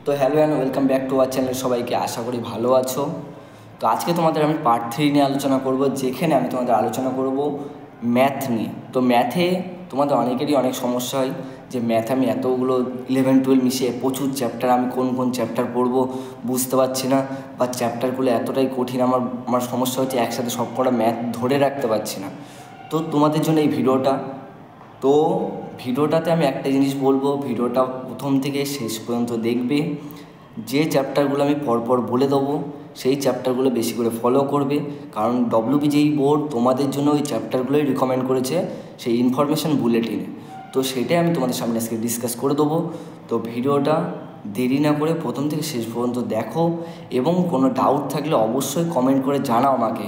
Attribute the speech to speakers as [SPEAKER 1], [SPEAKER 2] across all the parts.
[SPEAKER 1] তো hello and welcome back to our channel. সবাইকে আশা করি ভালো আছো। তো আজকে তোমাদের আমি পার্ট 3 নিয়ে আলোচনা করব, যেখানে আমি তোমাদের আলোচনা করব ম্যাথ নিয়ে। তো ম্যাথে তোমাদের অনেকেরই অনেক সমস্যা হয় যে ম্যাথ আমি এতগুলো 11-12 মিশিয়ে প্রচুর চ্যাপ্টার, আমি কোন কোন চ্যাপ্টার পড়বো বুঝতে পারছি না, বা চ্যাপ্টারগুলো এতটাই কঠিন, আমার সমস্যা হচ্ছে একসাথে সব কটা ম্যাথ ধরে রাখতে পারছি না। তো তোমাদের জন্য এই ভিডিওটা। তো ভিডিওটাতে আমি একটা জিনিস বলবো, ভিডিওটা প্রথম থেকে শেষ পর্যন্ত দেখবে। যে চ্যাপ্টারগুলো আমি পরপর বলে দেবো সেই চ্যাপ্টারগুলো বেশি করে ফলো করবে, কারণ ডব্লিউবিজেই বোর্ড তোমাদের জন্য ওই চ্যাপ্টারগুলোই রিকমেন্ড করেছে সেই ইনফরমেশান বুলেটিনে। তো সেটাই আমি তোমাদের সামনে আজকে ডিসকাস করে দেবো। তো ভিডিওটা দেরি না করে প্রথম থেকে শেষ পর্যন্ত দেখো, এবং কোনো ডাউট থাকলে অবশ্যই কমেন্ট করে জানাও আমাকে।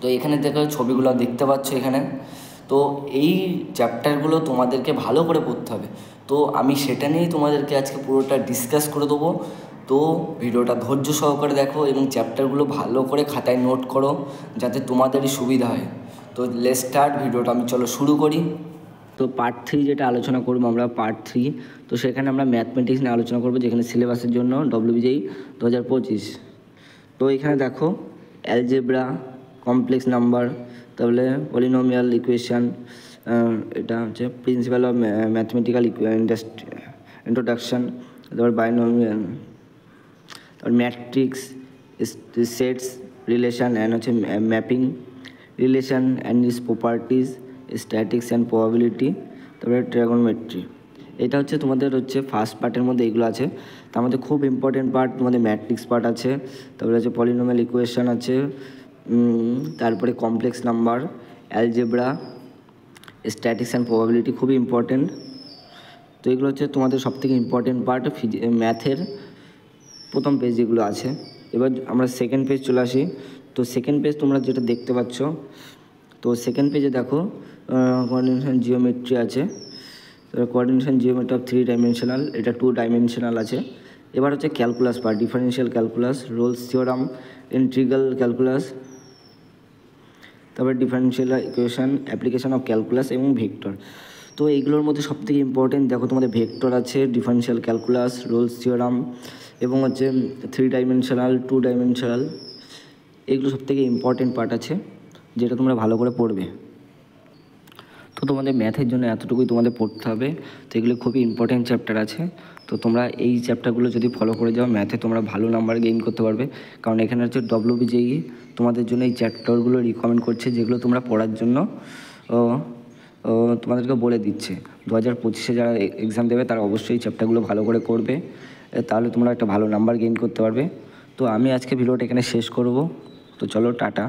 [SPEAKER 1] তো এখানে দেখো ছবিগুলো দেখতে পাচ্ছ এখানে। তো এই চ্যাপ্টারগুলো তোমাদেরকে ভালো করে পড়তে হবে। তো আমি সেটা নিয়েই তোমাদেরকে আজকে পুরোটা ডিসকাস করে দেবো। তো ভিডিওটা ধৈর্য সহকারে দেখো এবং চ্যাপ্টারগুলো ভালো করে খাতায় নোট করো, যাতে তোমাদেরই সুবিধা হয়। তো লেটস স্টার্ট ভিডিওটা। আমি চলো শুরু করি। তো পার্ট 3 যেটা আলোচনা করবো আমরা, পার্ট 3। তো সেখানে আমরা ম্যাথমেটিক্স নিয়ে আলোচনা করবো, যেখানে সিলেবাসের জন্য ডব্লিউবিজেই 2025। তো এখানে দেখো অ্যালজেব্রা, কমপ্লেক্স নাম্বার, তাহলে পলিনোমিয়াল ইকুয়েশান, এটা হচ্ছে প্রিন্সিপাল অফ ম্যাথমেটিক্যাল ইন্ট্রোডাকশান, তারপর বাইনোমিয়াল, তারপর ম্যাট্রিক্স, সেটস, রিলেশান অ্যান্ড হচ্ছে mapping, relation and it's properties, statics and probability, তারপরে ট্রিগোনোমেট্রি। এটা হচ্ছে তোমাদের হচ্ছে ফার্স্ট পার্টের মধ্যে এগুলো আছে। তার মধ্যে খুব ইম্পর্টেন্ট পার্ট তোমাদের ম্যাট্রিক্স পার্ট আছে, তারপরে হচ্ছে পলিনোমিয়াল ইকুয়েশান আছে, তারপরে complex number, algebra, statics and probability খুবই ইম্পর্টেন্ট। তো এগুলো হচ্ছে তোমাদের সবথেকে ইম্পর্টেন্ট পার্ট ম্যাথের প্রথম পেজ যেগুলো আছে। এবার আমরা সেকেন্ড পেজ চলে আসি। তো সেকেন্ড পেজ তোমরা যেটা দেখতে পাচ্ছ, তো সেকেন্ড পেজে দেখো কোঅর্ডিনেশন জিওমেট্রি আছে। কোঅর্ডিনেশন জিওমেট্রি অফ 3 ডাইমেনশনাল, এটা 2 ডাইমেনশনাল আছে। এবার হচ্ছে calculus part, differential calculus, Rolle's theorem, integral calculus, তারপরে differential equation, application of calculus এবং ভেক্টর। তো এইগুলোর মধ্যে সবথেকে ইম্পর্টেন্ট দেখো তোমাদের ভেক্টর আছে, ডিফারেন্সিয়াল ক্যালকুলাস, রোলস থিওরাম, এবং হচ্ছে 3 ডাইমেনশনাল, 2 ডাইমেনশনাল। এগুলো সবথেকে ইম্পর্টেন্ট পার্ট আছে, যেটা তোমরা ভালো করে পড়বে। তো তোমাদের ম্যাথের জন্য এতটুকুই তোমাদের পড়তে হবে। তো এগুলো খুবই ইম্পর্টেন্ট চ্যাপ্টার আছে। তো তোমরা এই চ্যাপ্টারগুলো যদি ফলো করে যাও, ম্যাথে তোমরা ভালো নাম্বার গেইন করতে পারবে, কারণ এখানে হচ্ছে ডব্লিউবিজেই তোমাদের জন্য এই চ্যাপ্টারগুলো রিকমেন্ড করছে, যেগুলো তোমরা পড়ার জন্য তোমাদেরকে বলে দিচ্ছে। 2025-এ যারা এক্সাম দেবে তারা অবশ্যই চ্যাপ্টারগুলো ভালো করে করবে, তাহলে তোমরা একটা ভালো নাম্বার গেইন করতে পারবে। তো আমি আজকে ভিডিওটা এখানে শেষ করব। তো চলো, টাটা।